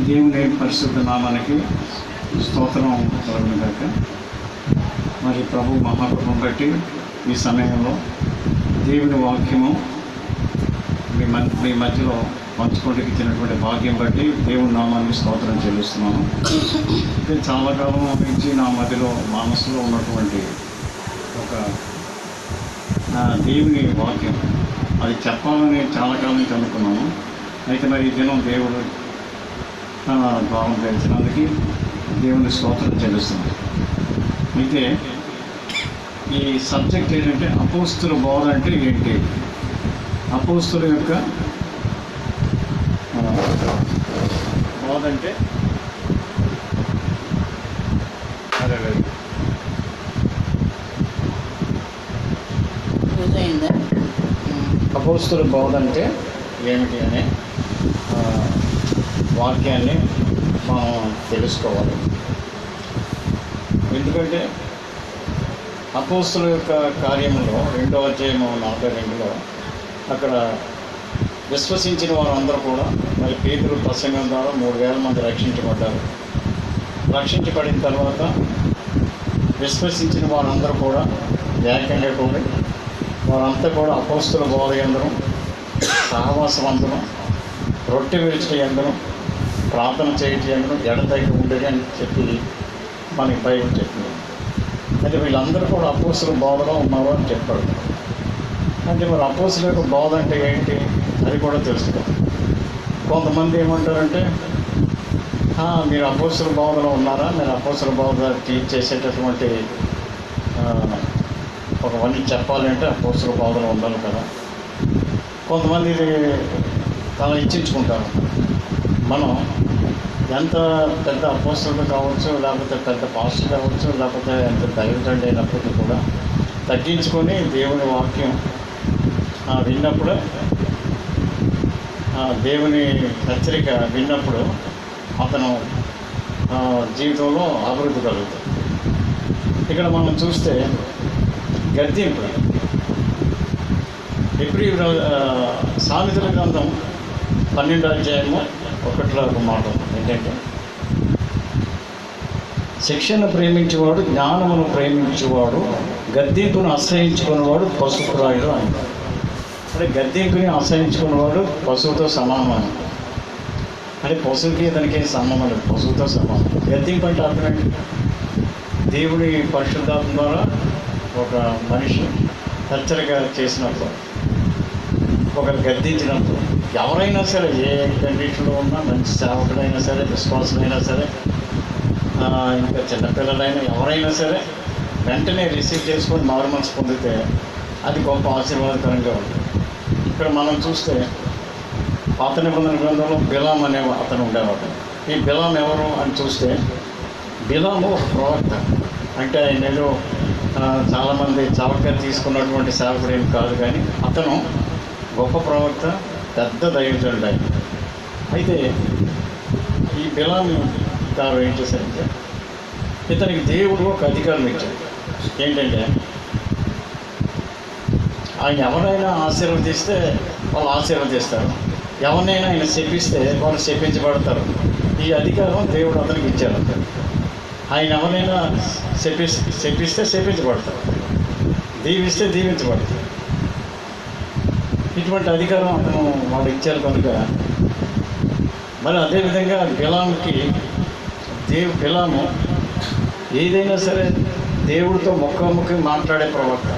దేవుని పరిశుద్ధ నామానికి స్తోత్రం కలుగునుగాక. మరి ప్రభు మహాకృపను బట్టి ఈ సమయంలో దేవుని వాక్యము మీ మధ్యలో పంచుకోవడానికి ఇచ్చినటువంటి భాగ్యం బట్టి దేవుని నామానికి స్తోత్రం చెల్లిస్తున్నాను. చాలా కాలం నుంచి నా మధ్యలో మనసులో ఉన్నటువంటి ఒక దేవుని వాక్యం అది చెప్పాలని చాలా కాలం నుంచి అనుకున్నాను. అయితే మరి ఈ దినం దేవుడు భావం తెలిసినందుకు దేవుని స్తోత్రం చెల్లిస్తున్నాను. అయితే ఈ సబ్జెక్ట్ ఏంటంటే అపోస్తుల బోధ అంటే ఏంటి, అపోస్తుల యొక్క బోధ అంటే అపోస్తుల బోధ అంటే ఏమిటి అనే వాక్యాన్ని మనం తెలుసుకోవాలి. ఎందుకంటే అపోస్తుల యొక్క కార్యములో 2వ అధ్యాయము 42లో అక్కడ విశ్వసించిన వారందరూ కూడా మరి పేతురు ప్రసంగం ద్వారా 3,000 మంది రక్షించబడ్డారు. రక్షించబడిన తర్వాత విశ్వసించిన వారందరూ కూడా ఏకంగా కూడి వారంతా కూడా అపోస్తుల బోధ యందును సహవాసం అందరం రొట్టె విరిచిన యందును ప్రార్థన చేయటం యందును ఎడతెగక ఉండేది అని చెప్పి మనకి బైబిల్ చెప్పింది. అయితే వీళ్ళందరూ కూడా అపోస్తుల బోధలో ఉన్నారు అని చెప్పాడు. అంటే మరి అపోస్తుల యొక్క బోధ అంటే ఏంటి అది కూడా తెలుసుకోవాలి. కొంతమంది ఏమంటారంటే మీరు అపోస్తుల బోధలో ఉన్నారా, మీరు అపోస్తుల బోధ టీచ్ చేసేటటువంటి ఒకవన్నీ చెప్పాలంటే అపోస్తుల బోధలో ఉండాలి కదా. కొంతమంది తల ఇచ్చించుకుంటారు. మనం ఎంత పెద్ద అపోస్తులు కావచ్చు, లేకపోతే పెద్ద పాస్టర్ కావచ్చు, లేకపోతే ఎంత దైవజనుడు అయినప్పటికీ కూడా తగ్గించుకొని దేవుని వాక్యం విన్నప్పుడు, దేవుని హెచ్చరిక విన్నప్పుడు అతను జీవితంలో అభివృద్ధి కలుగుతుంది. ఇక్కడ మనం చూస్తే గద్దింపు ఎప్పుడు సామెతల గ్రంథం 12వ అధ్యాయము 1లో ఒక మాట ఏంటంటే, శిక్షను ప్రేమించేవాడు జ్ఞానమును ప్రేమించేవాడు గద్దింపును అసహించుకునేవాడు పశుప్రాయుడు అని. అంటే గద్దింపుని అసహించుకునేవాడు పశువుతో సమానం. అంటే పశువుకి దానికి సంబంధం లేదు, పశువుతో సమానం. గద్దింపు అంటే అర్థమేంటి? దేవుడి పరిశుద్ధాత్మ ద్వారా ఒక మనిషి హెచ్చరిక చేసినప్పుడు, ఒకరు గద్దించినప్పుడు, ఎవరైనా సరే ఏ కండిషన్లో ఉన్నా, మంచి సేవకుడైనా సరే, విశ్వాసులైనా సరే, ఇంకా చిన్నపిల్లలైనా ఎవరైనా సరే వెంటనే రిసీవ్ చేసుకొని మారు మనసు పొందితే అది గొప్ప ఆశీర్వాదకరంగా ఉంటుంది. ఇక్కడ మనం చూస్తే పాత నిబంధన గ్రంథంలో బిలాం అనే అతను ఉండేవాడు. ఈ బిలాం ఎవరు అని చూస్తే, బిలాము ఒక ప్రవక్త. అంటే ఆయన ఏదో చాలామంది చవక తీసుకున్నటువంటి సేవకుడు ఏం కాదు, కానీ అతను గొప్ప ప్రవక్త, పెద్ద దైవజనుడు ఆయన. అయితే ఈ బిలాం గారు ఏం చేశారంటే, ఇతనికి దేవుడు ఒక అధికారం ఇచ్చాడు. ఏంటంటే ఆయన ఎవరైనా ఆశీర్వదిస్తే వాళ్ళు ఆశీర్వదిస్తారు, ఎవరినైనా ఆయన శపిస్తే వాళ్ళు శపించబడతారు. ఈ అధికారం దేవుడు అతనికి ఇచ్చాడు. ఆయన ఎవరైనా శపిస్తే శపించబడతారు, దీవిస్తే దీవించబడతారు. ఇటువంటి అధికారం అతను వాళ్ళు ఇచ్చారు కనుక మరి అదేవిధంగా బిలాముకి బిలాము ఏదైనా సరే దేవుడితో ముఖాముఖి మాట్లాడే ప్రవక్త,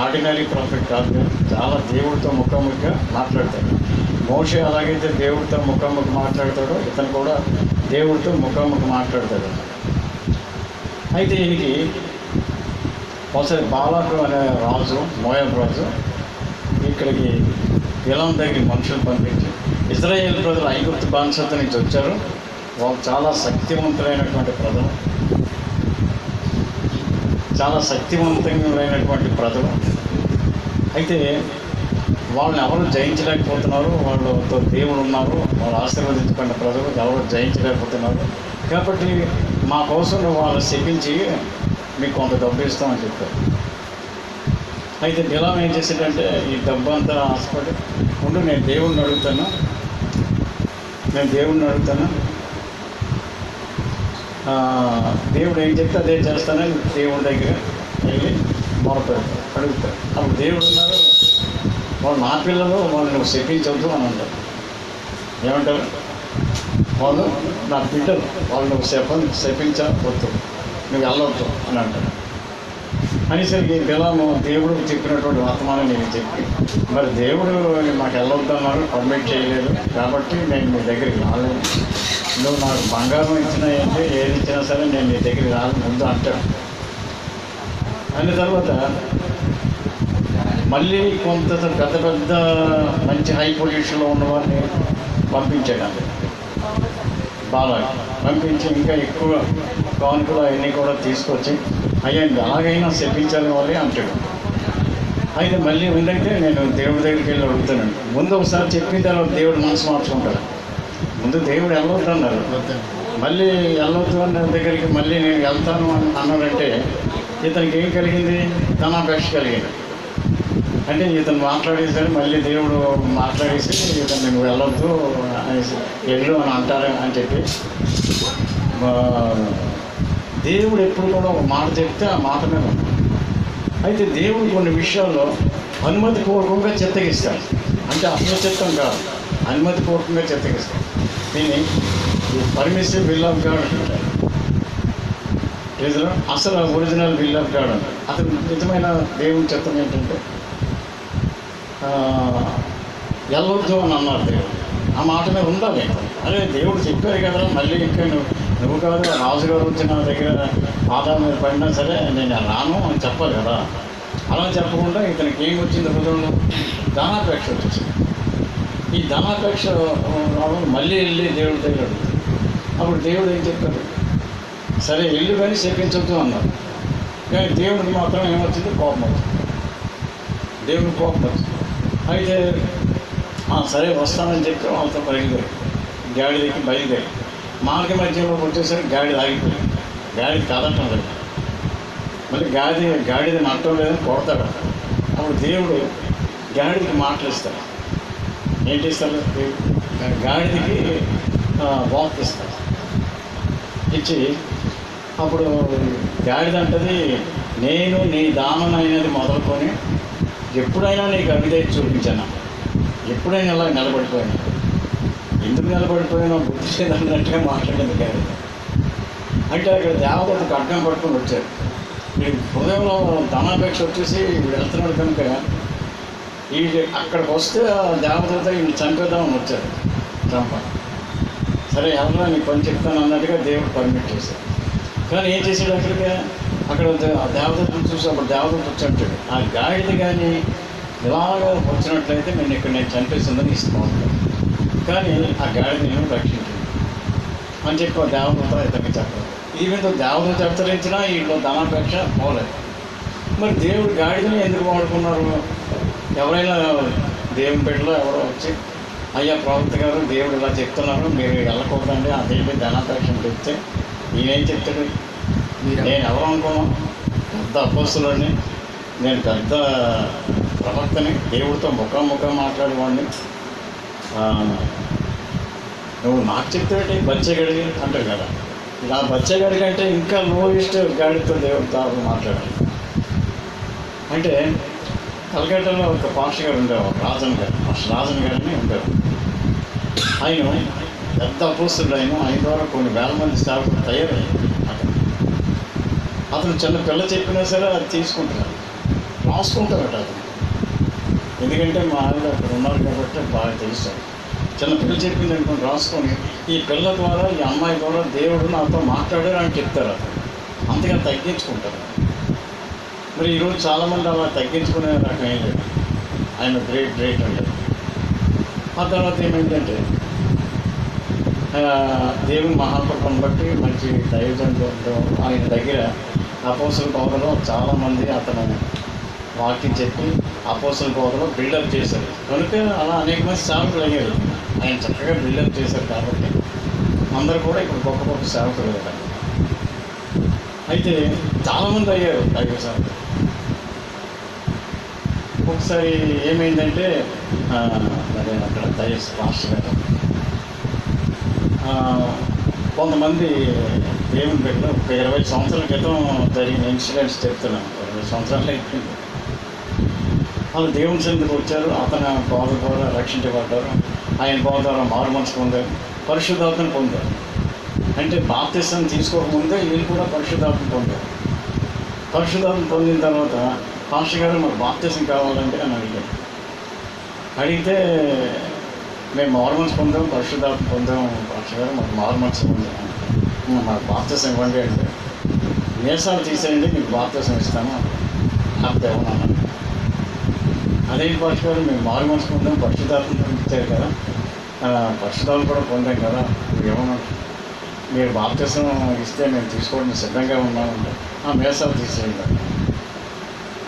ఆర్డినరీ ప్రాఫిట్ కాదు, చాలా దేవుడితో ముఖాముఖిగా మాట్లాడతాడు. మోషే అలాగైతే దేవుడితో ముఖాముఖి మాట్లాడతాడో ఇతను కూడా దేవుడితో ముఖాముఖి మాట్లాడతాడు. అయితే ఈయనకి ఒకసారి బాలాకు అనే రాజు, మోయాబు రాజు ఇక్కడికి బిలాం దగ్గరికి మనుషులు పంపించి, ఇజ్రాయేల్ ప్రజలు ఐగుప్తు బానిసత్వం నుంచి వచ్చారు, వాళ్ళు చాలా శక్తివంతులైనటువంటి ప్రజలు, చాలా శక్తివంతమైనటువంటి ప్రజలు. అయితే వాళ్ళని ఎవరు జయించలేకపోతున్నారు, వాళ్ళతో దేవుడు ఉన్నారు, వాళ్ళు ఆశీర్వదించుకున్న ప్రజలు ఎవరు జయించలేకపోతున్నారు. కాబట్టి మా కోసం వాళ్ళు శపించి మీకు కొంత డబ్బు ఇస్తామని చెప్పారు. అయితే బిలాం ఏం చేసేటంటే ఈ డబ్బు అంతా ఆశపడి ఉండు, నేను దేవుణ్ణి అడుగుతాను, దేవుడు ఏం చెప్తే అదే చేస్తానని దేవుడి దగ్గర వెళ్ళి మొరపెడతారు, అడుగుతారు. అప్పుడు దేవుడు ఉన్నారు, వాళ్ళు నా పిల్లలు, వాళ్ళు నువ్వు శపించవద్దు అని అంటారు. ఏమంటారు? వాళ్ళు నా బిడ్డలు, వాళ్ళు నువ్వు శపించవద్దు, నువ్వు వెళ్ళవద్దు అని అంటారు. అనేసరికి బిలాము దేవుడు చెప్పినటువంటి వర్తమానం నేను చెప్పి, మరి దేవుడు మాకు వెళ్ళొద్దన్నారు, పర్మిట్ చేయలేదు, కాబట్టి నేను మీ దగ్గరికి రాలేదు. నువ్వు నాకు బంగారం ఇచ్చినా ఏంటి, ఏది ఇచ్చినా సరే నేను నీ దగ్గరికి రాను ముందు అంటాడు. అన్న తర్వాత మళ్ళీ కొంత పెద్ద పెద్ద మంచి హై పొజిషన్లో ఉన్నవారిని పంపించాడు. బాగా పంపించి ఇంకా ఎక్కువ కానుకలు అవన్నీ కూడా తీసుకొచ్చి అయ్యండి అలాగైనా శపించాలని వాళ్ళే అంటాడు. అయితే మళ్ళీ ఉందంటే నేను దేవుడి దగ్గరికి వెళ్ళి అడుగుతానండి. ముందు ఒకసారి చెప్పిన తర్వాత దేవుడు మనసు మార్చుకుంటాడు. ముందు దేవుడు వెళ్ళవద్దు అన్నారు, మళ్ళీ వెళ్ళవద్దు అన్న దగ్గరికి మళ్ళీ నేను వెళ్తాను అని అన్నాడంటే ఇతనికి ఏం కలిగింది? ధనాపేక్ష కలిగింది. అంటే ఇతను మాట్లాడేసరి మళ్ళీ దేవుడు మాట్లాడేసి ఇతను నువ్వు వెళ్ళొద్దు అనేసి వెళ్ళు అని అంటారు అని చెప్పి, దేవుడు ఎప్పుడు కూడా ఒక మాట చెప్తే ఆ మాట మీద ఉంది. అయితే దేవుడు కొన్ని విషయాల్లో అనుమతిపూర్వకంగా చిత్తగిస్తాడు. అంటే అసలు కాదు, అనుమతిపూర్వకంగా చిత్తగిస్తాడు. దీన్ని పర్మిసివ్ విల్ ఆఫ్ గాడ్ అంటారు. అసలు ఒరిజినల్ విల్ ఆఫ్ గాడ్ అంటారు. అతను నిజమైన దేవుని చిత్తం ఏంటంటే వెళ్ళొద్దు అని అన్నారు దేవుడు. ఆ మాట మీద ఉండాలి. అదే దేవుడు చెప్పారు కదా, మళ్ళీ ఇంకా నువ్వు కాదు రాజుగారు వచ్చి నా దగ్గర ఆధారం మీద పడినా సరే నేను రాను అని చెప్పాలి కదా. అలా చెప్పకుండా ఇతనికి ఏం వచ్చింది? హృదయంలో ధనాపేక్ష వచ్చింది. ఈ ధనాపేక్ష మళ్ళీ వెళ్ళి దేవుడి దగ్గర అడుగుతుంది. అప్పుడు దేవుడు ఏం చెప్పారు? సరే వెళ్ళు కానీ శపించొద్దు అన్నారు. కానీ దేవుడికి మాత్రం ఏమొచ్చింది? కోపం వచ్చింది. దేవుడికి కోపం వచ్చింది. అయితే సరే వస్తానని చెప్పి వాళ్ళతో బయలుదేరి గాడిదకి బయలుదేరి మార్గ మధ్యంలోకి వచ్చేసరికి గాడిద ఆగిపోయింది. గాడిద కదటం లేదు. మళ్ళీ గాడిద నట్టం లేదని కొడతాడు. అప్పుడు దేవుడు గాడిదకి మాటలు ఇస్తాడు. ఏంటి ఇస్తారు? గాడిదకి వాక్ ఇస్తారు. ఇచ్చి అప్పుడు గాడిద అంటది, నేను నీ దానమైనది మొదలుకొని ఎప్పుడైనా నీకు అవిధేయత చూపించాను, ఎప్పుడైనా ఇలా నిలబడిపోయాను. ఎందుకు నిలబడిపోయానో బుద్ధి లేదన్నట్టుగా మాట్లాడింది గాడిద. అంటే అక్కడ దేవతకు అడ్డం పట్టుకొని వచ్చారు. వీడి హృదయంలో ధనాపేక్ష వచ్చేసి వెళ్తున్నాడు కనుక ఈ అక్కడికి వస్తే దేవతతో వీళ్ళు చంపేద్దామని వచ్చారు. చంప సరే ఎవరైనా నీ పని చెప్తాను అన్నట్టుగా దేవుడు పర్మిట్ చేశారు. కానీ ఏం చేశాడు? అక్కడ దేవతను చూసి అప్పుడు దేవతను వచ్చాడు. ఆ గాడిద కానీ ఇలాగ వచ్చినట్లయితే నేను చంపేస్తుందని ఇస్తున్నాను, కానీ ఆ గాడిద నేను రక్షించింది అని చెప్పి ఆ దేవతతో ఇతనికి చెప్పాలి. ఈ మీద దేవత హెచ్చరించినా వీళ్ళు ధనాపేక్ష పోలేదు. మరి దేవుడు గాడిదని ఎందుకు వాడుకున్నారు? ఎవరైనా దేవుని బిడ్డలో ఎవరో వచ్చి అయ్యా ప్రవక్త గారు దేవుడు ఇలా చెప్తున్నారు, మీరు వెళ్ళకూడదండి, అదేంటి ధనాపేక్ష చెప్తే ఈయనేం చెప్తాడు? నేను ఎవరు అనుకున్నాను? పెద్ద అపోస్తులని, నేను పెద్ద ప్రవక్తని, దేవుడితో ముఖాముఖం మాట్లాడేవాడిని, నువ్వు నాకు చెప్తే బచ్చగాడి అంటారు కదా. ఇలా బచ్చగాడి కంటే ఇంకా లోయెస్ట్ గాడితో దేవుడితో మాట్లాడాలి. అంటే కలకట్టాలో ఒక పాస్టర్ గారు ఉండేవారు, రాజన్ గారిని ఉండేవారు. ఆయన పెద్ద అపోస్తుడు. ఆయన ద్వారా కొన్ని వేల మంది సేవకులు తయారయ్యారు. అతను చిన్న పిల్ల చెప్పినా సరే అది తీసుకుంటున్నాడు, రాసుకుంటారట అతను. ఎందుకంటే మా ఆవిడ అక్కడ ఉన్నారు కాబట్టి బాగా తెలుస్తాడు. చిన్న పిల్ల చెప్పింది అనుకుని రాసుకొని ఈ పిల్ల ద్వారా, ఈ అమ్మాయి ద్వారా దేవుడు నాతో మాట్లాడారు అని చెప్తారు. అతను అంతగా తగ్గించుకుంటారు. మరి ఈరోజు చాలామంది అలా తగ్గించుకునే రకం ఏం లేదు. ఆయన గ్రేట్ అంటే. ఆ తర్వాత ఏమైందంటే దేవుని మహాకృపను బట్టి మంచి దైవజనులతో ఆయన దగ్గర అపోస్తల బోధలో చాలామంది అతను వాక్యం చెప్పి అపోస్తల బోధలో బిల్డప్ చేశారు. కనుక అలా అనేక మంది సేవకులు అయ్యారు. ఆయన చక్కగా బిల్డప్ చేశారు కాబట్టి అందరూ కూడా ఇప్పుడు గొప్ప గొప్ప సేవకులు అయ్యారు. అయితే చాలామంది అయ్యారు దైవ సేవకులు. ఒకసారి ఏమైందంటే అదే అక్కడ దైవ పాస్టర్ గారు కొంతమంది దేవుని బిడ్డలు ఒక 20 సంవత్సరాల క్రితం జరిగిన ఇన్సిడెంట్స్ చెప్తున్నాను. 20 సంవత్సరాలు అయిపోయింది. వాళ్ళు దేవుని సన్నిధికి వచ్చారు. అతను బోధ ద్వారా రక్షించబడ్డారు. ఆయన బోధ ద్వారా మారు మనసు పొందారు, పరిశుద్ధాత్మను పొందారు. అంటే బాప్తిసం తీసుకోకముందే వీళ్ళు కూడా పరిశుద్ధాత్మ పొందారు. పరిశుద్ధాత్మ పొందిన తర్వాత పాస్టర్ గారు మాకు బాప్తిసం కావాలంటే అని అడిగితే మేము మారు మనసు పొందాం, పరిశుద్ధాత్మ పొందాం పాస్టర్ గారు, మాకు మారు మనసు పొందాం, మాకు బాప్తిసం ఇవ్వండి అంటే మీసాలు తీసేయండి మీకు బాప్తిసం ఇస్తాను లేకపోతే ఏమన్నా. అదే పాస్టర్ గారు మేము మారు మనసు పొందాం, పరిశుద్ధాత్మ ఇచ్చారు కదా, పరిశుద్ధాత్మ కూడా పొందాం కదా, ఏమన్నా మీరు బాప్తిసం ఇస్తే మేము తీసుకోవడానికి సిద్ధంగా ఉన్నామంటే మీసాలు తీసేయండి.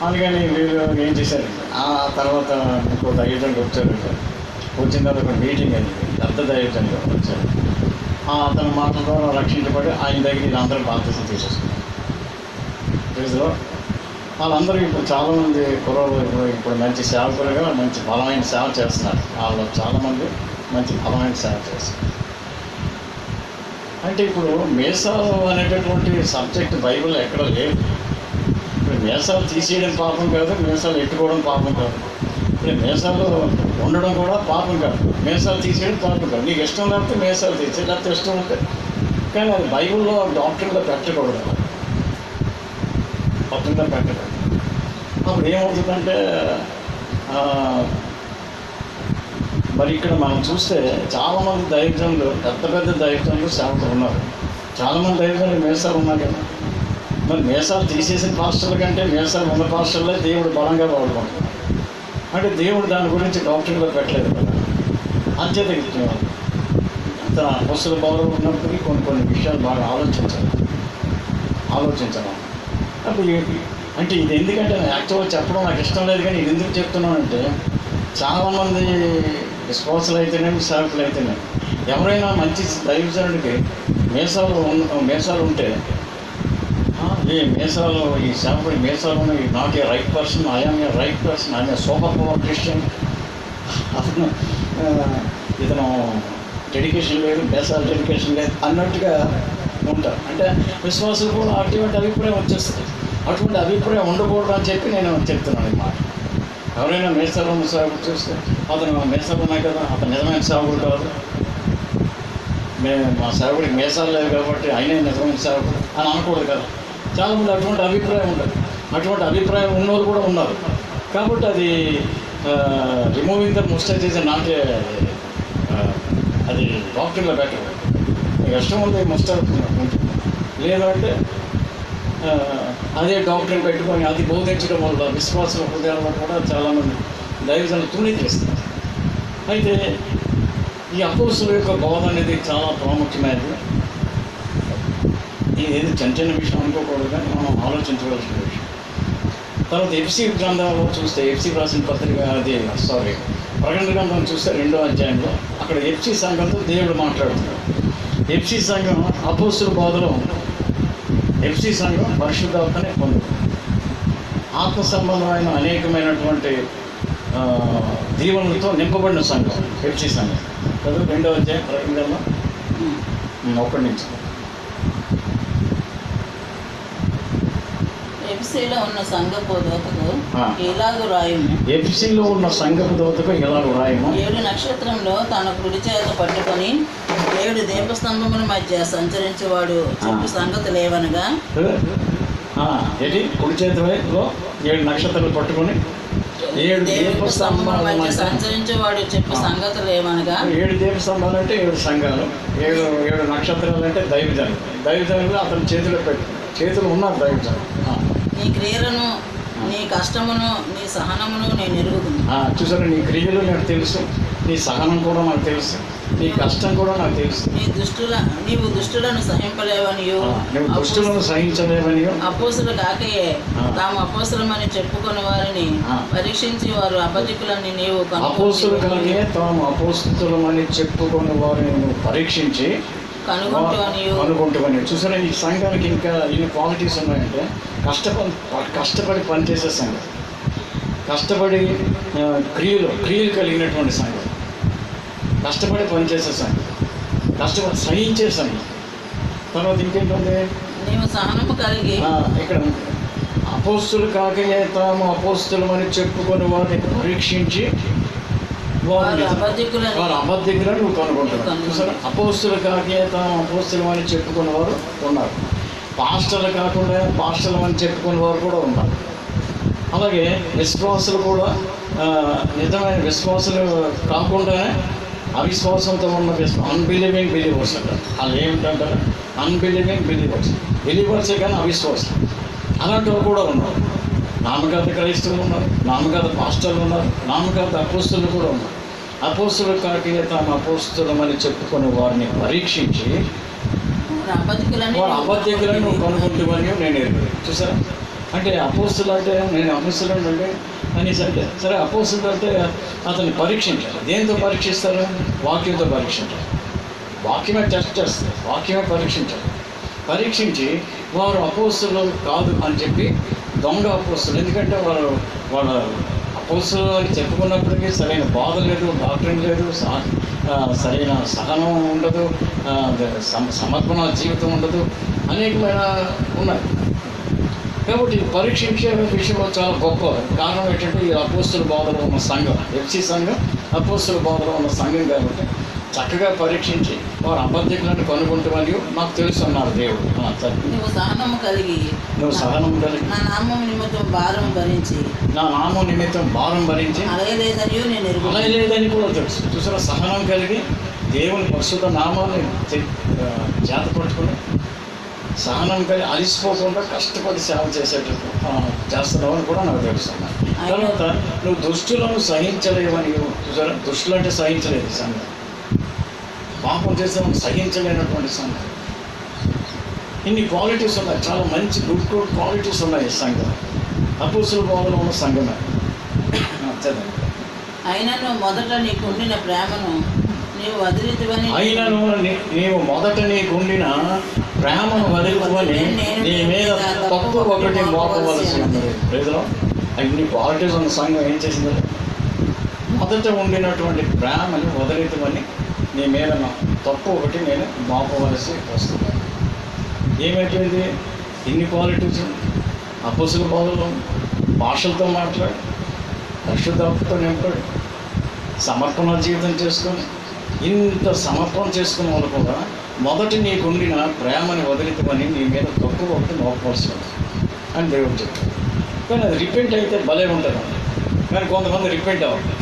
అందుకని వీళ్ళు ఏం చేశారండి, ఆ తర్వాత ఇంకో దైవజనుడు వచ్చారు. వచ్చిన తర్వాత ఒక మీటింగ్ అయింది, పెద్ద దైవజనుడు వచ్చారు. అతని మాటల ద్వారా రక్షించబడి ఆయన దగ్గర వీళ్ళందరూ బాప్తిసం తీసేసుకున్నారు. ప్రైజ్లో వాళ్ళందరూ ఇప్పుడు చాలామంది కుర్రోళ్ళు ఇప్పుడు మంచి సేవకులుగా మంచి బలమైన సేవ చేస్తున్నారు. వాళ్ళు చాలామంది మంచి బలమైన సేవ చేస్తున్నారు. అంటే ఇప్పుడు మీసాలు అనేటటువంటి సబ్జెక్ట్ బైబిల్లో ఎక్కడ లేదు. ఇప్పుడు మీసాలు తీసేయడం పాపం కాదు, మీసాలు ఎట్టుకోవడం పాపం కాదు. ఇప్పుడు మీసాలు ఉండడం కూడా పాపం కాదు, మీసాలు తీసేయడం పాపం కాదు. నీకు ఇష్టం లేకపోతే మీసాలు తీసే, లేకపోతే ఇష్టం ఉంటే. కానీ అది బైబిల్లో డాక్టర్గా పెట్టకూడదు, డాక్టర్గా పెట్టకూడదు. అప్పుడు ఏమవుతుందంటే మరి ఇక్కడ మనం చూస్తే చాలామంది దైవజనులు, పెద్ద పెద్ద దైవజనులు సేవకులు ఉన్నారు. చాలామంది దైవజనులు మీసాలు ఉన్నారు కదా. మరి మీసాలు తీసేసిన పాస్టర్ల కంటే మీసాలు ఉన్న పాస్టర్లే దేవుడు బలంగా వాడుకుంటున్నారు. అంటే దేవుడు దాని గురించి డాక్టర్గా పెట్టలేదు కదా. అంచేత అంత అపొస్తల భావం ఉన్నప్పటికీ కొన్ని విషయాలు బాగా ఆలోచించాలి. అప్పుడు అంటే ఇది ఎందుకంటే యాక్చువల్గా చెప్పడం నాకు ఇష్టం లేదు, కానీ ఇది ఎందుకు చెప్తున్నానంటే చాలామంది విశ్వాసులు అయితేనేమి సేవకులు అయితేనేమి ఎవరైనా మంచి దైవజనుడికి మీసాలు ఉంటే ఈ మీసాలు, ఈ సేవకుడి మీసాలు ఉన్నాయి, not a right person, I'm a right person, I'm a super power Christian, అతను ఇతను డెడికేషన్ లేదు, మీసాలు డెడికేషన్ లేదు అన్నట్టుగా ఉంటారు. అంటే విశ్వాసులు కూడా అటువంటి అభిప్రాయం వచ్చేస్తుంది. అటువంటి అభిప్రాయం ఉండకూడదు అని చెప్పి నేను చెప్తున్నాను ఈ మాట. ఎవరైనా మీసాలు ఉన్న సేవకుడు చూస్తే అతను మీసాలు ఉన్నాయి కదా, అతను నిజమైన సేవకుడు కాదు, మా సేవకుడికి మీసాలు లేదు కాబట్టి ఆయనే నిజమైన సేవకుడు అని అనకూడదు కదా. చాలామంది అటువంటి అభిప్రాయం ఉండదు. అటువంటి అభిప్రాయం ఉన్నవాళ్ళు కూడా ఉన్నారు. కాబట్టి అది రిమూవింగ్ ద ముస్టేజ్ ఈజ్ నాట్ అది డాక్టర్లో బెటర్. మీకు ఇష్టం ఉంది ముస్టేజ్ ఉంటుంది, లేదంటే అదే డాక్టర్ని పెట్టుకొని అది బోధించడం వల్ల విశ్వాసం హృదయాల్లో కూడా చాలామంది దైవజనులు తుని చేస్తారు. అయితే ఈ అపోస్తుల యొక్క బోధ అనేది చాలా ప్రాముఖ్యమైనది. ఇదేది చిన్న విషయం అనుకోకూడదు, కానీ మనం ఆలోచించవలసిన విషయం. తర్వాత ఎఫ్సీ గ్రంథంలో చూస్తే, ఎఫ్సీ రాసిన పత్రిక ప్రకటన గ్రంథం చూస్తే 2వ అధ్యాయంలో అక్కడ ఎఫ్సీ సంఘంతో దేవుడు మాట్లాడుతున్నాడు. ఎఫ్సీ సంఘం అపోస్తుల బోధలో ఎఫ్సీ సంఘం పరిశుద్ధాత్మనే పొందుతుంది. ఆత్మ సంబంధమైన అనేకమైనటువంటి దీవెనలతో నింపబడిన సంఘం ఎఫ్సీ సంఘం. చదువు 2వ అధ్యాయం ప్రకటన గ్రంథం 1 నుంచి. ఎఫెసీలో ఉన్న సంఘపు దూతకు ఇలాగు రాయము. ఎఫెసీలో ఉన్న సంఘపు దూతకు ఇలాగు రాయము. 7 నక్షత్రంలో తన కుడి చేత పట్టుకొని 7 దీపస్తంభముల మధ్య సంచరించేవాడు చెప్పు సంగతులు ఏవనగా, కుడి చేతిలో 7 నక్షత్రాలు పట్టుకొని 7 దీపస్తంభాల మధ్య సంచరించేవాడు చెప్పు సంగతులు ఏమనగా, 7 దీపస్తంభాలు అంటే 7 సంఘాలు, 7 నక్షత్రాలు అంటే దైవజనులు అతని చేతులు ఉన్నారు దైవజనులు. నీ క్రియలను, నీ కష్టమును, నీ సహనమును నేను ఎరుగుతున్నాను. చూసారా, నీ క్రియలు నాకు తెలుసు, నీ సహనం కూడా నాకు తెలుసు, నీ కష్టం కూడా నాకు తెలుసు. నీవు దుష్టులను సహింపలేవనియు, నువ్వు దుష్టులను సహించలేవనియు, అపోస్తులు కాకయే తాము అపోస్తులమని చెప్పుకుని వారిని పరీక్షించి వారు అబద్ధికులని నీవు అపోస్తులు కాకయే తాము అపోస్తులమని చెప్పుకుని వారిని నువ్వు పరీక్షించి కనుగొంటువని. చూసారా, ఈ సంఘానికి ఇంకా ఎన్ని క్వాలిటీస్ ఉన్నాయంటే కష్టపడి పనిచేసే సంఘం, కష్టపడి క్రియలు కలిగినటువంటి సంఘం, కష్టపడి పనిచేసే సంఘం, కష్టపడి సహించే సంఘం. తర్వాత ఇంకేంటుంది, నీవు సహనము కలిగి ఇక్కడ అపోస్తులు కాకయే తాము అపోస్తులమని చెప్పుకొని వారిని పరీక్షించి వారు అబద్ధికులను నువ్వు కనుగొంటున్నావు. చూసారా, అపోస్తులు కాకయే తాము అపోస్తులమని చెప్పుకున్న వారు ఉన్నారు. పాస్టర్లు కాకుండా పాస్టర్లమని చెప్పుకునే వారు కూడా ఉన్నారు. అలాగే విశ్వాసులు కూడా నిజమైన విశ్వాసులు కాకుండానే అవిశ్వాసంతో ఉన్న అన్బిలీవింగ్ బిలీవర్స్ అంటారు. వాళ్ళు ఏమిటంటారు, అన్బిలీవింగ్ బిలీవర్సే కానీ అవిశ్వాసం. అలాంటి వాళ్ళు కూడా ఉన్నారు. నామకార్థ క్రైస్తవులు ఉన్నారు, నామకార్థ పాస్టర్లు ఉన్నారు, నామకార్థ అపోస్తులు కూడా ఉన్నారు. అపోస్తులు కాకి తాము అపోస్తులమని చెప్పుకునే వారిని పరీక్షించి వారు అబద్ధికులను కనుగొంటుమని నేను ఎరుగుతాను. చూసారా, అంటే అపోస్తులు అంటే నేను అపోస్తులు అంటే అనేసి అంటే సరే, అపోస్తులు అంటే అతన్ని పరీక్షించాలి. దేంతో పరీక్షిస్తారు? వాక్యంతో పరీక్షించాలి. వాక్యమే టెస్ట్ చేస్తారు, వాక్యమే పరీక్షించాలి. పరీక్షించి వారు అపోస్తులు కాదు అని చెప్పి దొంగ అపోస్తులు, ఎందుకంటే వాళ్ళ అపోస్తులు అని చెప్పుకున్నప్పటికీ సరైన బాధ లేదు, డాక్టరింగ్ లేదు, సరైన సహనం ఉండదు, సమర్పణ జీవితం ఉండదు, అనేకమైన ఉన్నాయి. కాబట్టి పరీక్షించే విషయంలో చాలా గొప్ప కారణం ఏంటంటే ఈ అపోస్తుల బోధలో ఉన్న సంఘం, ఎఫ్సి సంఘం అపోస్తుల బోధలో ఉన్న సంఘం. కాబట్టి చక్కగా పరీక్షించి వారు అబద్ధికులను కనుగొంటామని నాకు తెలుసు అన్నారు దేవుడు. నువ్వు సహనము కలిగి నా నామం నిమిత్తం భారం భరించి అలయలేదని కూడా తెలుసు. చూసారా, సహనం కలిగి దేవుని పరిశుద్ధ నామాన్ని చేతపట్టుకుని సహనం కలిగి అలిసిపోకుండా కష్టపడి సేవ చేస్తున్నావు అని కూడా నాకు తెలుస్తున్నాను. తర్వాత నువ్వు దుష్టులను సహించలేవని. చూసారా, దుష్టులు అంటే సహించలేదు సంఘం, పాపం చేస్తే సహించలేనటువంటి సంఘం. ఇన్ని క్వాలిటీస్ ఉన్నాయి, చాలా మంచి గుడ్ క్వాలిటీస్ ఉన్నాయి ఈ సంఘం. అపోస్తుల బోధలో ఉన్న సంఘమే. అయినను మొదట నీకుండిన ప్రేమను నీవు వదిలితువని నీ మీద తప్పు ఒకటి మోపవలసి ఉన్నది. ప్రజలు ఇన్ని క్వాలిటీస్ ఉన్న సంఘం ఏం చేసింది? మొదట ఉండినటువంటి ప్రేమను వదిలితువని నీ మీద తప్పు ఒకటి నేను మోపవలసి వస్తుంది. ఏమైపోయింది? ఇన్ని క్వాలిటీస్ అపోస్తుల బోధలో భాషలతో మాట్లాడి, పరిశుద్ధాత్మతో నింపాడు, సమర్పణ జీవితం చేసుకొని, ఇంత సమర్పణ చేసుకున్న వాళ్ళు కూడా మొదటి నీకుండిన ప్రేమని వదిలితమని నీ మీద తప్పు ఒకటి మోపవలసి అని దేవుడు చెప్పాడు. కానీ అది రిపెంట్ అయితే భలే ఉంటుంది. కానీ కొంతమంది రిపెంట్ అవ్వదు.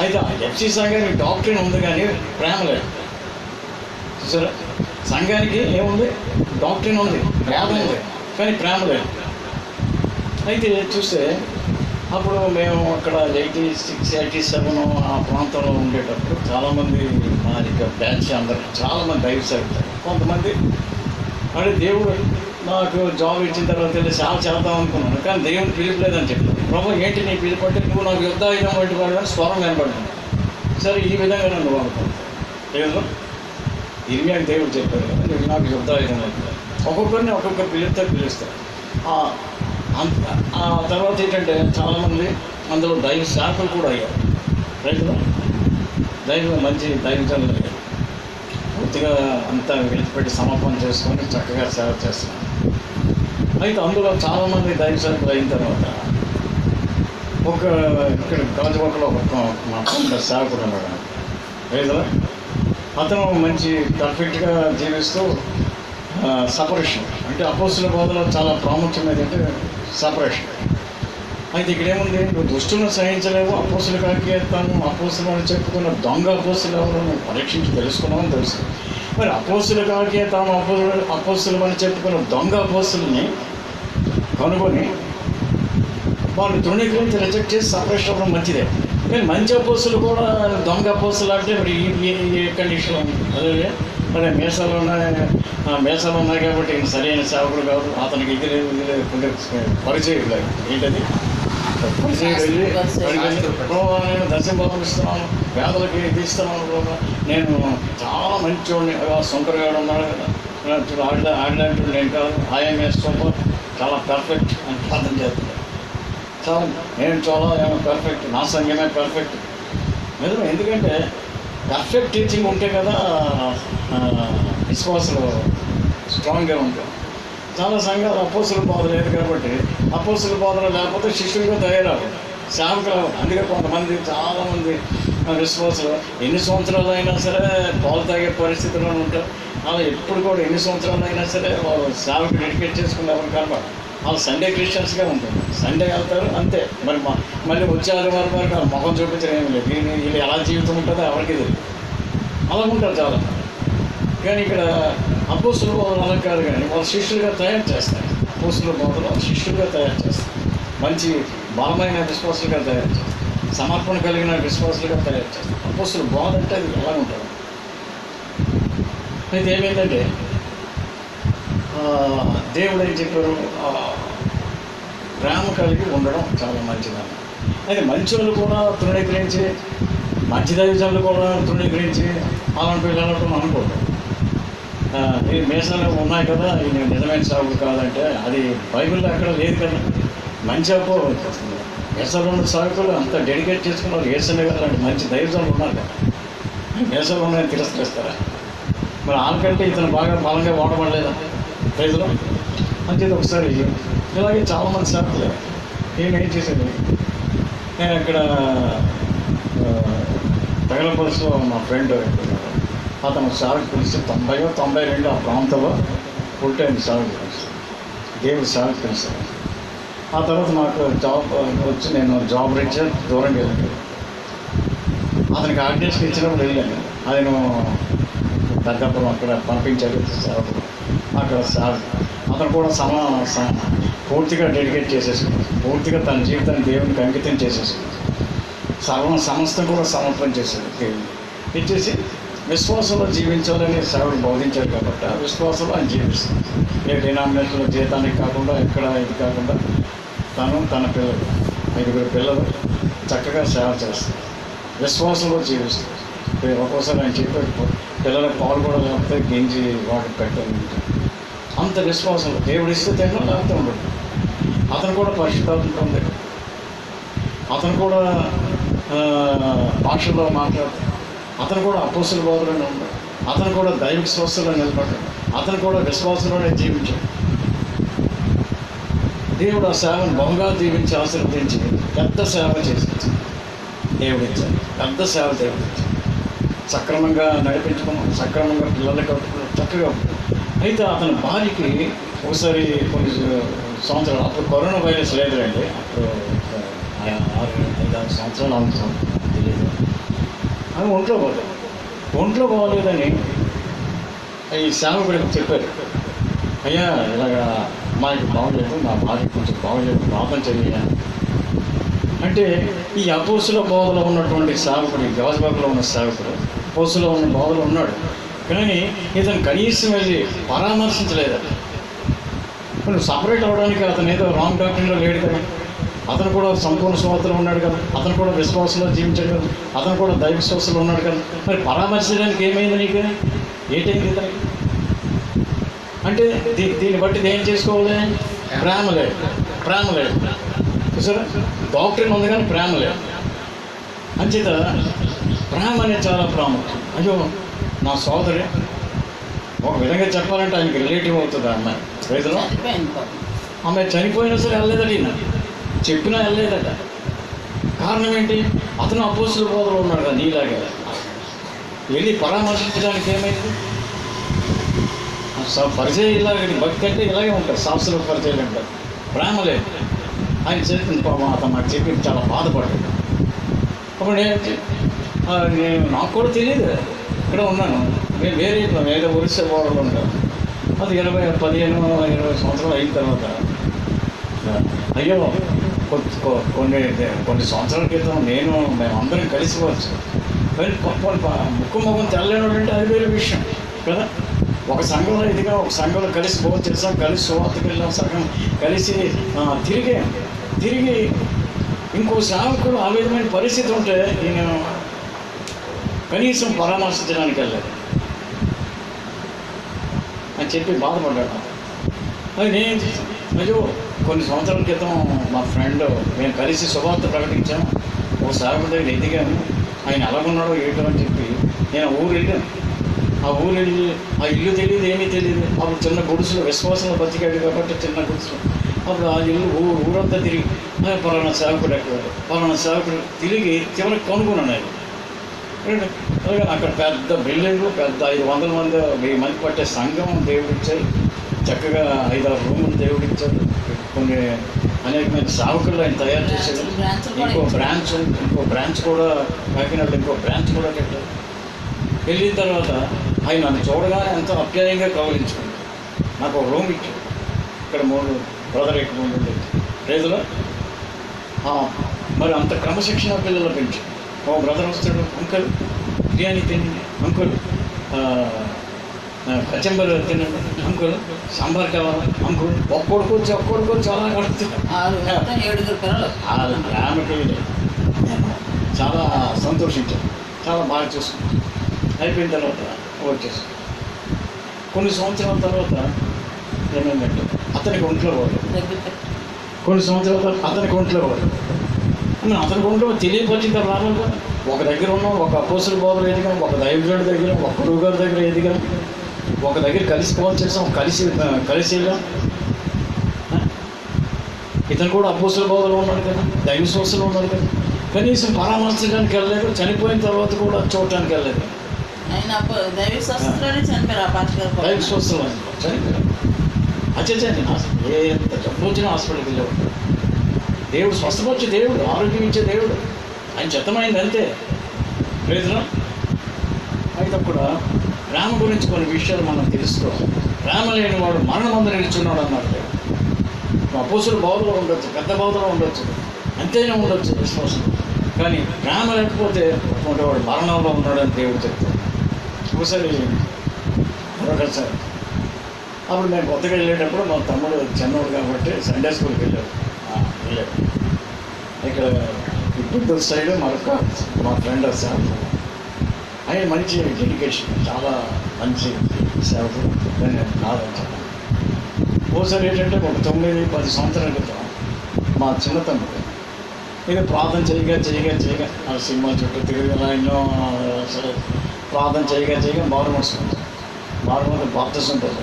అయితే ఎఫ్సి సంఘానికి డాక్టరీన్ ఉంది కానీ ప్రేమ లేదు. చూసారా, సంఘానికి ఏముంది? డాక్టరీన్ ఉంది, వేదం ఉంది, కానీ ప్రేమ లేదు. అయితే చూస్తే అప్పుడు మేము అక్కడ 86, 87 ఆ ప్రాంతంలో ఉండేటప్పుడు చాలామంది మా బ్యాచ్ అందరూ చాలామంది దైవ సేవకులు. కొంతమంది అంటే దేవుడు నాకు జాబ్ ఇచ్చిన తర్వాత సేవ చేద్దాం అనుకున్నాను, కానీ దేవుడు పిలుపులేదని చెప్పాను. ప్రభు ఏంటి నీ పిలుపు అంటే, నువ్వు నాకు యుద్ధాయుధం వంటి వాడు స్వరం కనబడుతుంది. సరే, ఈ విధంగా నన్ను వాడుకోండి. దేవుడు ఇర్మియాకి దేవుడు చెప్పాడు కదా, నువ్వు నాకు యుద్ధాయుధం వంటి. ఒక్కొక్కరిని ఒక్కొక్క పిలుస్తారు. ఆ తర్వాత ఏంటంటే చాలామంది అందులో దైవ శాఖలు కూడా అయ్యారు. రైతులు మంచి దైవజనులు అయ్యారు. పూర్తిగా అంతా విడిచిపెట్టి సమర్పణ చేసుకొని చక్కగా సేవ చేస్తున్నారు. అయితే అందులో చాలామంది దైవ శాఖలు అయిన తర్వాత ఇక్కడ గాజువాకలో ఒక సేవకుడు ఉన్నాడు. రైతులు అతను మంచి పర్ఫెక్ట్గా జీవిస్తూ సపరేషన్, అంటే అపోస్తుల బోధలో చాలా ప్రాముఖ్యం ఏంటంటే సపరేషన్. అయితే ఇక్కడ ఏముంది? నువ్వు దుష్టులను సహించలేవు, అపోస్తులు కాకేస్తాను, అపోస్తులు అని చెప్పుకున్న దొంగ అపోస్తులు ఎవరు నువ్వు పరీక్షించి తెలుసుకున్నావని తెలుసు. మరి అపోస్తులు కాకేస్తాను, అపోస్తులు అని చెప్పుకున్న దొంగ అపోస్తుల్ని కనుగొని వాళ్ళు తృణీకరించి రిజెక్ట్ చేసి సపరేషన్ అవ్వడం మంచిదే. కానీ మంచి అపోస్తులు కూడా దొంగ అపోస్తులు అంటే మరి ఈ కండిషన్ అదే మేసాలు ఉన్నాయి కాబట్టి సరైన సేవకుడు కాదు, అతనికి ఇది లేదు పరిచయం లేదు. ఏంటది? పరిచయం వెళ్ళి నేను దర్శనం ఇస్తున్నాను, పేదలకి ఇది ఇస్తున్నాను, నేను చాలా మంచివాడిని, సొంతగాడు ఉన్నాడు కదా, ఆడలాంటి నేను కాదు, ఆయమే సూపర్, చాలా పర్ఫెక్ట్ అని ప్రార్థన చేస్తున్నాను. చాలా నేను చాలా పర్ఫెక్ట్, నా సంఘమే పర్ఫెక్ట్. నిజమే, ఎందుకంటే పర్ఫెక్ట్ టీచింగ్ ఉంటే కదా విశ్వాసులు స్ట్రాంగ్గా ఉంటారు. చాలా సంఘాలు అపోస్తుల బోధ లేదు కాబట్టి అపోస్తుల బోధన లేకపోతే శిష్యులుగా తయారవ్వరు, సేవకులు అవ్వరు. అందుకే కొంతమంది చాలామంది విశ్వాసులు ఎన్ని సంవత్సరాలు అయినా సరే పాలు తాగే పరిస్థితుల్లో ఉంటారు. అలా ఎప్పుడు కూడా ఎన్ని సంవత్సరాలు అయినా సరే వాళ్ళు సేవకు డెడికేట్ చేసుకునే ఎవరు కనబడ. వాళ్ళు సండే క్రిస్టియన్స్గా ఉంటుంది, సండే వెళ్తారు అంతే. మరి మళ్ళీ వచ్చే ఆదివారం వరకు వాళ్ళు ముఖం చూపించడం ఏమి లేదు. వీళ్ళు ఎలా జీవితం ఉంటుందో ఎవరికి తెలియదు, అలా ఉంటారు చాలా. కానీ ఇక్కడ అపోస్తుల బోధలు అలా కాదు, కానీ వాళ్ళు శిష్యులుగా తయారు చేస్తారు. అపోస్తుల బోధలు వాళ్ళు శిష్యులుగా తయారు చేస్తారు, మంచి బలమైన విశ్వాసులుగా తయారు చేస్తారు, సమర్పణ కలిగిన విశ్వాసులుగా తయారు చేస్తారు. అపోస్తుల బోధ అంటే అది ఎలా ఉంటుంది. అయితే ఏమైందంటే దేవుడు ఏం చెప్పారు, ప్రేమ కలిగి ఉండడం చాలా మంచిదని. అయితే మంచి వాళ్ళు కూడా తృణీకరించి, మంచి దైవజనులు కూడా తృణీకరించి అలాంటి వెళ్ళడం అనుకోండి. ఈ మేసాలు ఉన్నాయి కదా, ఇది నిజమైన సాగులు కాదంటే అది బైబిల్లో ఎక్కడ లేదు కదా. మంచి అప్పు మేసాలు ఉన్న సాగులు అంత డెడికేట్ చేసుకున్నారు. ఏసనే కదా అలాంటి మంచి దైవజనులు ఉన్నారు కదా, మేసాలు ఉన్నాయని తిరస్కరిస్తారా? మరి వాళ్ళకంటే ఇతను బాగా బలంగా వాడబడలేదా రైతులు? అంతే. ఒకసారి ఇలాగే చాలామంది సాగులు ఏం చేసేది, నేను ఇక్కడ తగలపల్లిలో మా ఫ్రెండ్ అతను సాగు పిలిచి 90-92 ఆ ప్రాంతంలో ఫుల్ టైం సాగు పిలిచి దేవుడు సాగు పిలిచాను. ఆ తర్వాత నాకు జాబ్ వచ్చి నేను జాబ్ రీత్యా దూరం వెళ్ళాను. అతనికి ఆర్డినేషన్ ఇచ్చినప్పుడు వెళ్ళాను. ఆయన పెద్దప్పుడు అక్కడ పంపించారు సాగు. అక్కడ సాగు అతను కూడా పూర్తిగా డెడికేట్ చేసేసుకున్నాడు, పూర్తిగా తన జీవితాన్ని దేవునికి అంకితం చేసేసుకున్నాడు. సమస్తం కూడా సమర్పణ చేశాడు దేవుని ఇచ్చేసి విశ్వాసంలో జీవించాలని సేవలు బోధించారు కాబట్టి ఆ విశ్వాసంలో ఆయన జీవిస్తుంది. ఏ డినామినేషన్లో జీతానికి కాకుండా ఎక్కడ ఇది కాకుండా తన పిల్లలు 5 పిల్లలు చక్కగా సేవ చేస్తారు, విశ్వాసంలో జీవిస్తారు. ఒక్కోసారి ఆయన చెప్పాడు, పిల్లలకు పాలు కూడా లేకపోతే గింజి వాటికి పెట్టాలి. అంత విశ్వాసంలో దేవుడు ఇస్తే తినడం లేకపోతే ఉండదు. అతను కూడా పరిశుద్ధాత్మ ఉంది, అతను కూడా భాషల్లో మాట్లాడుతాడు, అతను కూడా అపోస్తుల బోధలోనే ఉన్నాడు, అతను కూడా దైవ విశ్వాసంలో నిలబడ్డాడు, అతను కూడా విశ్వాసంలోనే జీవించాడు. దేవుడు ఆ సేవను బహుగా దీవించి ఆశీర్వదించి పెద్ద సేవ చేసి దేవుడు ఇచ్చాడు. పెద్ద సేవ దేవుడు ఇచ్చాడు. సక్రమంగా నడిపించుకున్నాం, సక్రమంగా పిల్లలు కట్టుకున్నాం, చక్కగా. అయితే అతని భార్యకి ఒకసారి కొన్ని సంవత్సరాలు, అప్పుడు కరోనా వైరస్ లేదురండి, అప్పుడు 6-5 సంవత్సరాలు అవుతుంది తెలియదు. అది ఒంట్లో బాగోలేదని ఈ సేవకుడికి చెప్పారు, అయ్యా ఇలాగా అమ్మాయికి బాగోలేదు, నా భార్యకి కొంచెం బాగోలేదు, ప్రార్థన చెయ్య అంటే. ఈ అపోస్తుల బోధలో ఉన్నటువంటి సేవకుడు, గవజబాబులో ఉన్న సేవకుడు అపోస్తులో ఉన్న బోధలో ఉన్నాడు, కానీ ఇతను కనీసం వెళ్ళి పరామర్శించలేదట. నువ్వు సపరేట్ అవ్వడానికి అతను ఏదో రాంగ్ డాక్టరీలో లేడు కదా, అతను కూడా సంపూర్ణ సువార్తలో ఉన్నాడు కదా, అతను కూడా విశ్వాసంలో జీవించాడు కదా, అతను కూడా దైవ విశ్వాసంలో ఉన్నాడు కదా. మరి పరామర్శించడానికి ఏమైంది నీకు? ఏంటైంది ఇతనికి అంటే? దీన్ని బట్టి ఏం చేసుకోవాలి? ప్రేమ లేదు చూసారా? డాక్టరీని ఉంది కానీ ప్రేమ లేదు. అంచేత ప్రేమ అనేది చాలా ప్రాముఖ్యం. అయ్యో నా సోదరి, ఒక విధంగా చెప్పాలంటే ఆయనకి రిలేటివ్ అవుతుంది ఆ అమ్మాయి. రైతులో ఆమె చనిపోయినా సరే వెళ్ళలేదట, ఈయన చెప్పినా వెళ్ళలేదట. కారణం ఏంటి? అతను అపోస్తుల బోధలో ఉన్నాడు కదా, నీలాగే వెళ్ళి పరామర్శించడానికి ఏమైంది? పరిచయం ఇలాగే, భక్తి అంటే ఇలాగే ఉంటుంది, శాస్త్ర పరిచయాలు ఉంటాయి. ప్రేమ లేదు. ఆయన చెప్పింది పాపం, అతను నాకు చెప్పింది చాలా బాధపడ్డాడు. అప్పుడు నేను నాకు కూడా తెలియదు, ఇక్కడ ఉన్నాను, నేను వేరే ఏదో ఒరిస్సా బోర్డర్లో ఉంటాను. అది 15-20 సంవత్సరాలు అయిన తర్వాత, అయ్యో కొన్ని సంవత్సరాల క్రితం మేమందరం కలిసిపోవచ్చు, కానీ ముఖం తెల్లడం అంటే అది వేరే విషయం కదా. ఒక సంఘంలో ఇదిగా ఒక సంఘంలో కలిసి భోజనం చేస్తాం, కలిసి సువార్తకి వెళ్ళాం, సగం కలిసి తిరిగి ఇంకో సేవకుడు ఆ విధమైన పరిస్థితి ఉంటే నేను కనీసం పరామర్శించడానికి వెళ్ళలేదు అని చెప్పి బాధపడ్డాడు. అది నేను అయ్యో కొన్ని సంవత్సరాల క్రితం మా ఫ్రెండ్ మేము కలిసి సువార్త ప్రకటించాము, ఒక సేవకుడి దగ్గర ఎదిగాను, ఆయన ఎలాగున్నాడో ఏంటో అని చెప్పి నేను ఊరు వెళ్ళాను. ఆ ఊరు వెళ్ళి ఆ ఇల్లు తెలియదు, ఏమీ తెలియదు. అప్పుడు చిన్న గుడిసెలు విశ్వాసంలో బతికాడు కాబట్టి చిన్న గుడిసెలు. అప్పుడు ఆ ఇల్లు ఊరంతా తిరిగి పలానా సేవకుడు ఎక్కడ, పలానా సేవకుడు తిరిగి చివరికి కనుక్కున్నాను ఆయన. అలాగే అక్కడ పెద్ద బిల్డింగ్, పెద్ద 500 మంది 1000 మంది పట్టే సంఘం దేవుడు ఇచ్చారు. చక్కగా 5-6 రూములు దేవుడు ఇచ్చారు. కొన్ని అనేకమైన సేవకులు ఆయన తయారు చేశారు. ఇంకో బ్రాంచ్ కూడా కాకినాడలో ఇంకో బ్రాంచ్ కూడా కట్టారు. వెళ్ళిన తర్వాత ఆయన నన్ను చూడగానే ఎంతో అప్యాయంగా కౌలించుకుంది. నాకు ఒక రూమ్ ఇచ్చాడు. ఇక్కడ 3 బ్రదర్ ఎక్కువ ఉండేది రేదులో. మరి అంత క్రమశిక్షణ పిల్లలు పెంచి ఓ బ్రదర్ వస్తాడు, అంకుల్ బిర్యానీ తినండి, అంకుల్ కచంబర్ తినండి, అంకుల్ సాంబార్ కావాలి, అంకుల్ ఒక్కొడుకోవచ్చు అలా గడుపుతున్నాడు. ఆమెకి చాలా సంతోషించాను, చాలా బాగా చూసుకున్నాను. అయిపోయిన తర్వాత వచ్చేసి కొన్ని సంవత్సరాల తర్వాత ఏమైందంటే అతనికి ఒంట్లో పోలేదు. కొన్ని సంవత్సరాల తర్వాత అతనికి ఒంట్లో పోలేదు. అతనికి ఒంట్లో తెలియపరిచిన తర్వాత ఒక దగ్గర ఉన్నాం, ఒక అపోస్తుల బోధలు ఎదిగాం, ఒక దైవజుడి దగ్గర, ఒక గురువు గారి దగ్గర ఎదిగాం, ఒక దగ్గర కలిసి ఫోన్ చేసాం, కలిసి వెళ్ళాం. ఇతను కూడా అపోస్తుల బోధలు ఉన్నాడు కదా, దైవ సంస్థలు ఉన్నాడు కదా. కనీసం పరామర్శించడానికి వెళ్ళలేదు, చనిపోయిన తర్వాత కూడా చూడటానికి వెళ్ళలేదు. దైవ స్వస్థలోనే చనిపోయారు. దైవ స్వస్థలు చనిపోయారు. అచ్చండి ఏ ఎంత జబ్బు వచ్చినా హాస్పిటల్కి వెళ్ళేవాడు. దేవుడు స్వస్థపరిచే దేవుడు, ఆరోగ్యం ఇచ్చే దేవుడు. ఆయన చెత్తమైంది అంతే. లేదు అయితే కూడా ప్రేమ గురించి కొన్ని విషయాలు మనం తెలుసుకోవాలి. ప్రేమ లేని వాడు మరణమందు నిలుచున్నాడు అన్నాడు దేవుడు. అపోస్తుల బోధలో ఉండొచ్చు, పెద్ద బోధలో ఉండొచ్చు, అంతేనే ఉండొచ్చు విశ్వాసం. కానీ ప్రేమ లేకపోతే వాడు మరణంలో ఉన్నాడని దేవుడు చెప్తాడు. ఒకసారి అప్పుడు మేము కొత్తగా వెళ్ళేటప్పుడు మా తమ్ముడు చిన్నోడు కాబట్టి సండే స్కూల్కి వెళ్ళాడు. ఇక్కడ గుంటూరు సైడ్ మరొక మా ఫ్రెండ్ సేవకుడు, ఆయన మంచి డెడికేషన్, చాలా మంచి సేవకుడు. నేను కాదని చెప్పాను. ఓసారి ఏంటంటే ఒక 9-10 సంవత్సరాల క్రితం మా చిన్న తమ్ముడు ఇక ప్రార్థన చేయగా ఆ సినిమా చుట్టూ తిరిగి ఎన్నో సరే ప్రార్థన చేయగా మారుమూసి బాప్తిసం ఉంటుంది.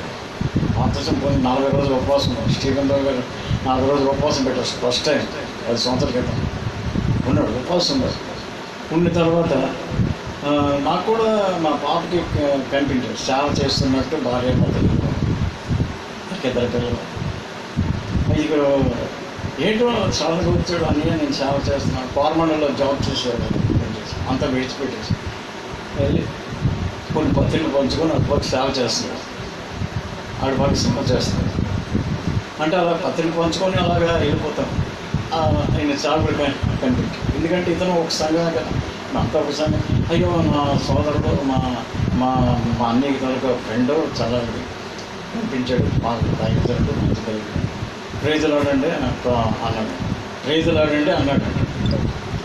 బాప్తిసం పోయి 40 రోజులు ఉపవాసం. స్టీఫెన్ రావు గారు 40 రోజులు ఉపవాసం పెట్టారు. ఫస్ట్ టైం 10 సంవత్సరాల క్రితం ఉన్నాడు, ఉపవాసం ఉన్నాడు. ఉన్న తర్వాత నాకు కూడా మా పాపకి కనిపించాడు, సేవ చేస్తున్నట్టు భార్య మొదలు ఇద్దరు పిల్లలు. ఇక్కడ ఏంటో సడన్గా వచ్చాడు, అన్నయ్య నేను సేవ చేస్తున్నాను. కోరమండలో జాబ్ చేసేవాడు, అంతా విడిచిపెట్టేసి వెళ్ళి కొన్ని పత్రికలు పంచుకొని అటుపక్క సేవ చేస్తున్నాడు, ఆడిపక్క సేవ చేస్తున్నాడు. అంటే అలా పత్రిక పంచుకొని అలాగా వెళ్ళిపోతాం. ఆయన సేవకుడు కనిపించాడు. ఎందుకంటే ఇతను ఒక సంఘమే కదా, అంతా ఒక సంఘం. అయ్యో మా సోదరుడు మా మా మా అన్నయ్యకి తనకు ఫ్రెండ్ చాలా కనిపించాడు, బాగా తాగించాడు, మంచి కలిగి ప్రైజులాడండి అన్నాడు. ప్రైజులాడండి అన్నాడు.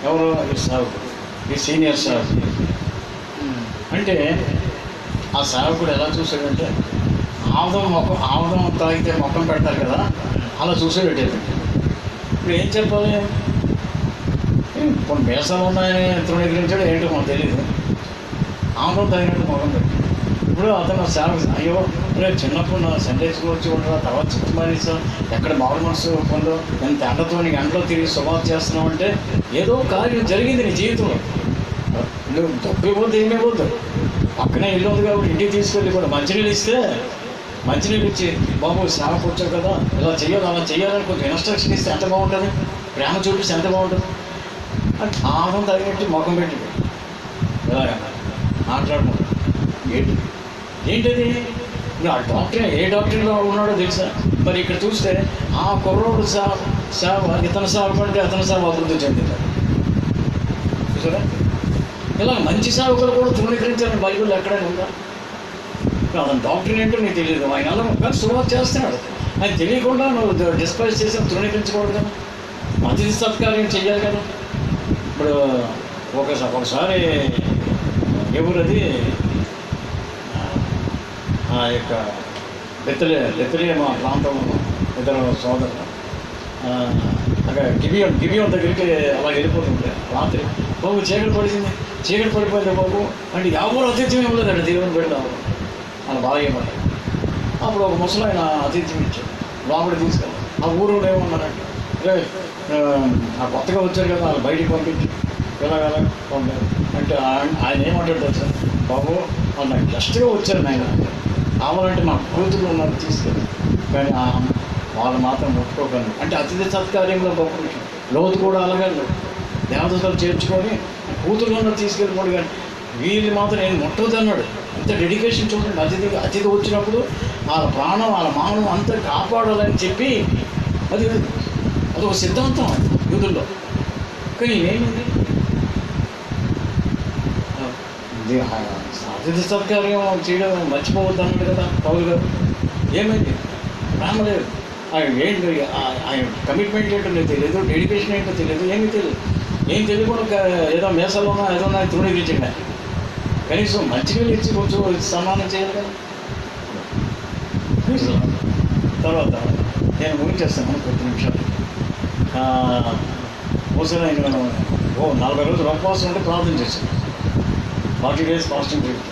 ఎవరు? ఈ సేవకుడు, ఈ సీనియర్ సేవకుడు. అంటే ఆ సేవకుడు ఎలా చూశాడంటే ఆముదం తాగితే మొక్కం పెడతారు కదా, అలా చూసాడు. ఇప్పుడు ఏం చెప్పాలి? కొన్ని మేసాలు ఉన్నాయని తృణీకరించాడు, ఏంటో మనకు తెలియదు. ఆముదం తాగినట్టు మొక్కం పెట్టి ఇప్పుడు అతను సేవ, అయ్యో రేపు చిన్నప్పుడు నా సండే స్కూల్ వచ్చి ఉండరా, తర్వాత చిట్టు మానేసాం, ఎక్కడ మారు మనసు పొందో, ఎంత ఎండతో నీకు ఎండలో తిరిగి సువార్త చేస్తున్నావు అంటే ఏదో కార్యం జరిగింది నీ జీవితంలో. నువ్వు డబ్బు ఇవ్వద్దు, ఏమీ ఇవ్వద్దు, పక్కనే ఇల్లు ఉంది కాబట్టి ఇంటికి తీసుకెళ్ళి కూడా మంచినీళ్ళు ఇస్తే, మంచినీళ్ళు ఇచ్చి బాబు సేవకు వచ్చావు కదా, ఇలా చెయ్యాలి అలా చెయ్యాలని కొంచెం ఇన్స్ట్రక్షన్ ఇస్తే ఎంత బాగుంటుంది, ప్రేమ చూపిస్తే ఎంత బాగుంటుంది. అంటే ఆనందం తగినట్టు ముఖం పెట్టి ఇలాగ మాట్లాడుకుంటాడు. ఏంటది? ఆ డాక్టర్ ఏ డాక్టర్లో ఉన్నాడో తెలుసా? మరి ఇక్కడ చూస్తే ఆ కుర్రోడు సేవ ఇతని సేవ కంటే అతని సేవ అభివృద్ధి చెందింది. చూసారా? ఇలా మంచి సేవకులు కూడా తృణీకరించాలని బైబిల్ ఎక్కడైనా ఉందా? అతను డాక్టర్ ఏంటో నీకు తెలియదు, ఆయన అలా కానీ సువార్త చేస్తున్నాడు. ఆయన తెలియకుండా నువ్వు డిస్పైజ్ చేసి తృణీకరించకూడదు కదా, మంచి సత్కార్యం చెయ్యాలి కదా. ఇప్పుడు ఒకసారి ఎవరది ఆ యొక్క బెత్తలే మా ప్రాంతంలో ఇద్దరు సోదరులు అక్కడ గిబియోన్ దగ్గరికి అలా వెళ్ళిపోతుంటే రాత్రి బాబు చీకటి పడిచింది, చీకటి పడిపోయింది బాబు అంటే ఎవరు అతిథ్యం ఇవ్వలేదండి దేవుని పెడతాము మన బాగా ఏమన్నా. అప్పుడు ఒక ముసలాయన అతిథ్యం ఇచ్చాడు, లోపలికి తీసుకెళ్ళాం. ఆ ఊరు ఏమన్నారంటే రే ఆ కొత్తగా వచ్చారు కదా వాళ్ళు బయటికి పంపించి ఎలాగలా పంపారు అంటే ఆయన ఏమంటాడు తెలుసా, బాబు వాళ్ళు నాకు గెస్ట్గా వచ్చారు నాయన, కావాలంటే మా కూతురు ఉన్నారు తీసుకెళ్ళి, కానీ వాళ్ళు మాత్రం ముట్టుకోకండి అంటే అతిథి సత్కార్యంలో గొప్ప విషయం. లోతు కూడా అలాగే దేవతలు చేర్చుకొని కూతురు ఉన్నారు తీసుకెళ్ళిపోడు, కానీ వీళ్ళు మాత్రం నేను ముట్టవద్దు అన్నాడు. అంత డెడికేషన్ చూడండి. అతిథి వచ్చినప్పుడు వాళ్ళ ప్రాణం వాళ్ళ మానవం అంతా కాపాడాలని చెప్పి అదొక సిద్ధాంతం యూదుల్లో. కానీ ఏమైంది, అతిథి సత్కార్యం చేయడం మర్చిపోవద్దు అన్నాడు కదా పౌలు గారు. ఏమైంది, ప్రేమ లేదు, ఆయన ఏంటి ఆయన కమిట్మెంట్ ఏంటో నీకు తెలియదు, డెడికేషన్ ఏంటో తెలియదు, ఏమీ తెలియదు. ఏం తెలియకుండా ఏదో మేసాలోనో ఏదో తృణీకరించండి. కనీసం మంచిగా ఇచ్చి కొంచెం సన్మానం చేయాలి కదా. తర్వాత నేను ముగించేస్తాను కొద్ది నిమిషాలు. ముసలి 40 రోజులు ఉపవాసం ఉంటే ప్రార్థన చేశాను. 40 days ఫాస్టింగ్ పెట్టి